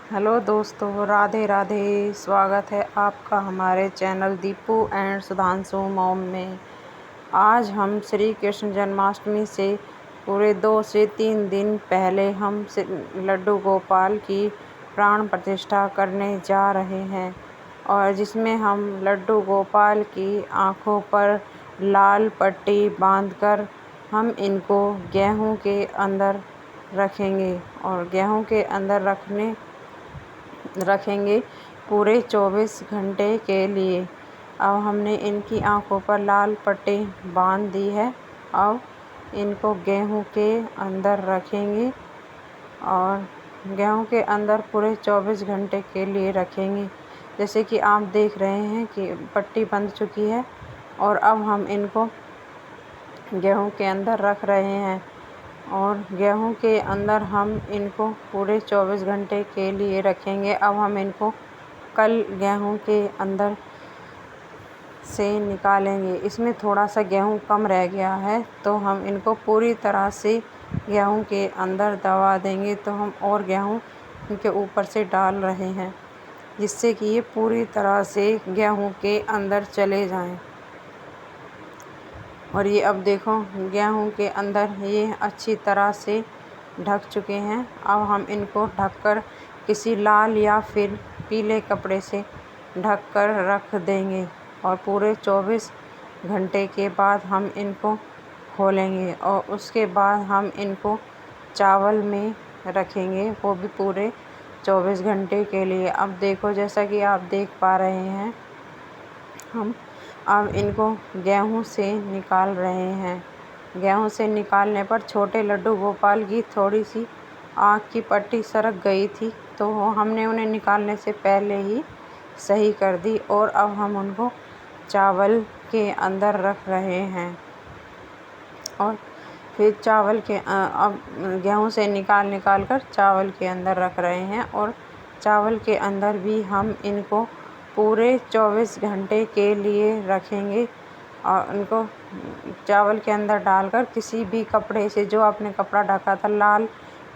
Hello दोस्तों, राधे राधे। स्वागत है आपका हमारे channel Deepu and Sudhanshu mom में। आज हम श्री कृष्ण जन्माष्टमी से पूरे 2 से 3 दिन पहले हम लड्डू गोपाल की प्राण प्रतिष्ठा करने जा रहे हैं और जिसमें हम लड्डू गोपाल की आँखों पर लाल पट्टी बांधकर हम इनको गेहूं के अंदर रखेंगे और गेहूं के अंदर रखेंगे पूरे 24 घंटे के लिए। अब हमने इनकी आँखों पर लाल पट्टी बांध दी है। अब इनको गेहूं के अंदर रखेंगे और गेहूं के अंदर पूरे 24 घंटे के लिए रखेंगे। जैसे कि आप देख रहे हैं कि पट्टी बंध चुकी है और अब हम इनको गेहूं के अंदर रख रहे हैं और गेहूं के अंदर हम इनको पूरे 24 घंटे के लिए रखेंगे। अब हम इनको कल गेहूं के अंदर से निकालेंगे। इसमें थोड़ा सा गेहूं कम रह गया है तो हम इनको पूरी तरह से गेहूं के अंदर दबा देंगे। तो हम और गेहूं इनके ऊपर से डाल रहे हैं जिससे कि ये पूरी तरह से गेहूं के अंदर चले जाएं। और ये अब देखो गेहूं के अंदर ये अच्छी तरह से ढक चुके हैं। अब हम इनको ढककर किसी लाल या फिर पीले कपड़े से ढककर रख देंगे और पूरे 24 घंटे के बाद हम इनको खोलेंगे और उसके बाद हम इनको चावल में रखेंगे, वो भी पूरे 24 घंटे के लिए। अब देखो जैसा कि आप देख पा रहे हैं, हम अब इनको गेहूं से निकाल रहे हैं। गेहूं से निकालने पर छोटे लड्डू गोपाल की थोड़ी सी आँख की पट्टी सरक गई थी तो हमने उन्हें निकालने से पहले ही सही कर दी और अब हम उनको चावल के अंदर रख रहे हैं और फिर चावल के अब गेहूं से निकाल कर चावल के अंदर रख रहे हैं और चावल के अंदर भी हम इनको पूरे 24 घंटे के लिए रखेंगे और उनको चावल के अंदर डालकर किसी भी कपड़े से, जो आपने कपड़ा ढका था लाल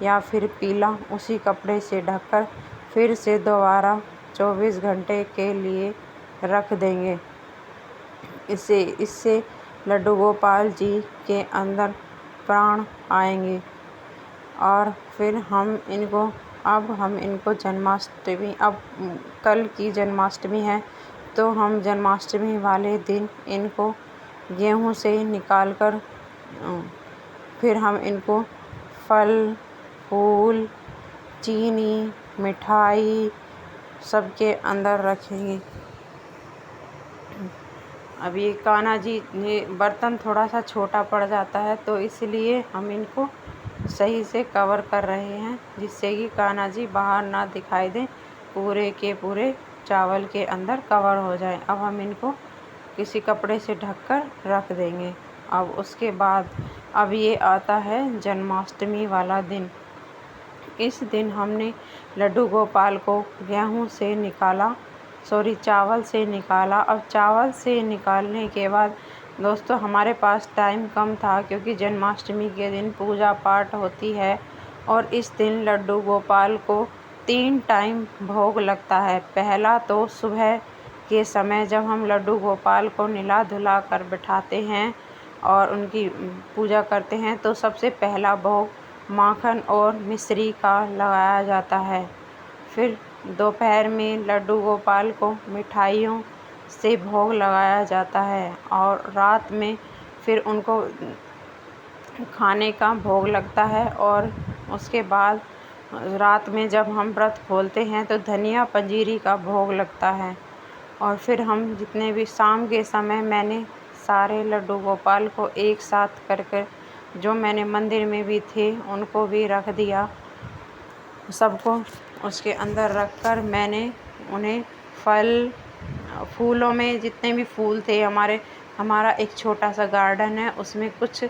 या फिर पीला, उसी कपड़े से ढककर फिर से दोबारा 24 घंटे के लिए रख देंगे। इससे लड्डू गोपाल जी के अंदर प्राण आएंगे और फिर हम इनको जन्माष्टमी, अब कल की जन्माष्टमी है तो हम जन्माष्टमी वाले दिन इनको गेहूं से निकालकर फिर हम इनको फल, फूल, चीनी, मिठाई सबके अंदर रखेंगे। अब ये कान्हा जी, ये बर्तन थोड़ा सा छोटा पड़ जाता है तो इसलिए हम इनको सही से कवर कर रहे हैं जिससे कि कान्हा जी बाहर ना दिखाई दें, पूरे के पूरे चावल के अंदर कवर हो जाए। अब हम इनको किसी कपड़े से ढककर रख देंगे। अब उसके बाद अब ये आता है जन्माष्टमी वाला दिन। इस दिन हमने लड्डू गोपाल को गेहूं से निकाला, चावल से निकाला। अब चावल से निकालने के बाद दोस्तों हमारे पास टाइम कम था क्योंकि जन्माष्टमी के दिन पूजा पाठ होती है और इस दिन लड्डू गोपाल को 3 टाइम भोग लगता है। पहला तो सुबह के समय जब हम लड्डू गोपाल को नहला धुला कर बिठाते हैं और उनकी पूजा करते हैं तो सबसे पहला भोग माखन और मिश्री का लगाया जाता है। फिर दोपहर में लड्डू गोपाल को मिठाइयों से भोग लगाया जाता है और रात में फिर उनको खाने का भोग लगता है और उसके बाद रात में जब हम व्रत खोलते हैं तो धनिया पंजीरी का भोग लगता है। और फिर हम जितने भी शाम के समय मैंने सारे लड्डू गोपाल को एक साथ करके, जो मैंने मंदिर में भी थे उनको भी रख दिया, सबको उसके अंदर रखकर मैंने उन्हें फल, फूलों में जितने भी फूल थे, हमारा एक छोटा सा गार्डन है उसमें कुछ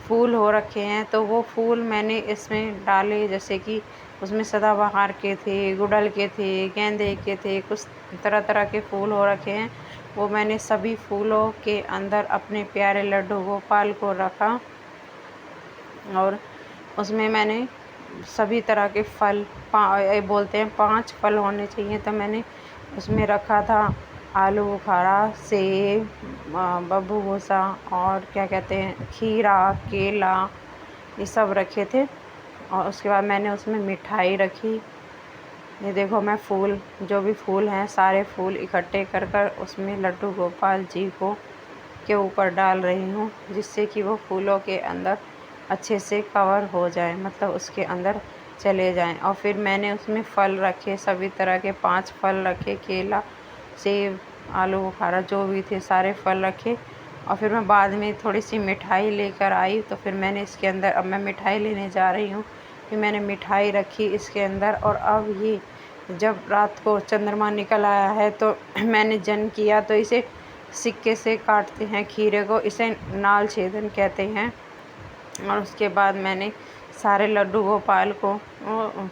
फूल हो रखे हैं तो वो फूल मैंने इसमें डाले। जैसे कि उसमें सदाबहार के थे, गुड़हल के थे, गेंदे के थे, कुछ तरह तरह के फूल हो रखे हैं। वो मैंने सभी फूलों के अंदर अपने प्यारे लड्डू गोपाल को रखा और उसमें मैंने सभी तरह के फल बोलते हैं 5 फल होने चाहिए। तो मैंने उसमें रखा था आलू बुखारा, सेब, बब्बू गोसा और क्या कहते हैं खीरा, केला, ये सब रखे थे। और उसके बाद मैंने उसमें मिठाई रखी। ये देखो मैं फूल, जो भी फूल हैं सारे फूल इकट्ठे कर कर उसमें लड्डू गोपाल जी को के ऊपर डाल रही हूँ, जिससे कि वो फूलों के अंदर अच्छे से कवर हो जाए, मतलब उसके अंदर चले जाएं। और फिर मैंने उसमें फल रखे, सभी तरह के 5 फल रखे, केला, सेब, आलू बुखारा, जो भी थे सारे फल रखे। और फिर मैं बाद में थोड़ी सी मिठाई लेकर आई। तो फिर मैंने इसके अंदर, अब मैं मिठाई लेने जा रही हूँ, फिर मैंने मिठाई रखी इसके अंदर। और अब ये जब रात को चंद्रमा निकल आया है तो मैंने जन किया, तो इसे सिक्के से काटते हैं खीरे को, इसे नाल छेदन कहते हैं। और उसके बाद मैंने सारे लड्डू गोपाल को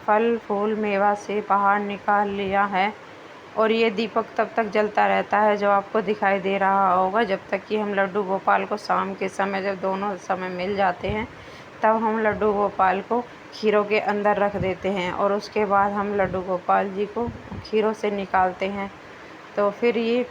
फल फूल मेवा से बाहर निकाल लिया है। और ये दीपक तब तक जलता रहता है जो आपको दिखाई दे रहा होगा, जब तक कि हम लड्डू गोपाल को शाम के समय, जब दोनों समय मिल जाते हैं, तब हम लड्डू गोपाल को खीरों के अंदर रख देते हैं। और उसके बाद हम लड्डू गोपाल जी को खीरों से निकालते हैं। तो फिर ये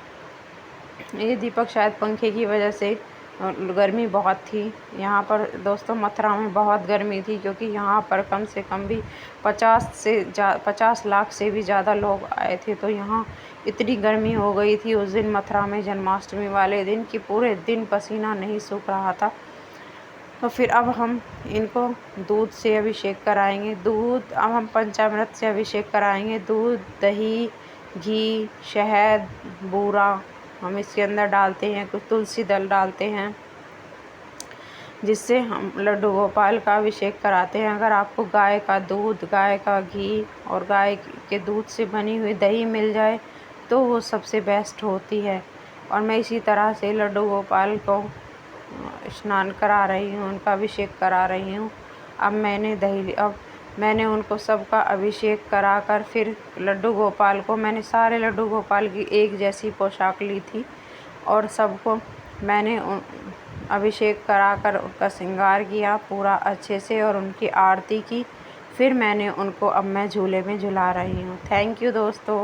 दीपक शायद पंखे की वजह से, गर्मी बहुत थी यहाँ पर दोस्तों, मथुरा में बहुत गर्मी थी, क्योंकि यहाँ पर कम से कम भी 50 लाख से भी ज़्यादा लोग आए थे। तो यहाँ इतनी गर्मी हो गई थी उस दिन मथुरा में जन्माष्टमी वाले दिन, कि पूरे दिन पसीना नहीं सूख रहा था। तो फिर अब हम इनको दूध से अभिषेक कराएंगे। अब हम पंचामृत से अभिषेक कराएंगे। दूध, दही, घी, शहद, बूरा हम इसके अंदर डालते हैं, कुछ तुलसी दल डालते हैं, जिससे हम लड्डू गोपाल का अभिषेक कराते हैं। अगर आपको गाय का दूध, गाय का घी और गाय के दूध से बनी हुई दही मिल जाए तो वो सबसे बेस्ट होती है। और मैं इसी तरह से लड्डू गोपाल को स्नान करा रही हूँ, उनका अभिषेक करा रही हूँ। अब मैंने उनको सबका अभिषेक कराकर फिर लड्डू गोपाल को, मैंने सारे लड्डू गोपाल की एक जैसी पोशाक ली थी और सबको मैंने अभिषेक कराकर उनका श्रृंगार किया पूरा अच्छे से और उनकी आरती की। फिर मैंने उनको, अब मैं झूले में झुला रही हूँ। थैंक यू दोस्तों।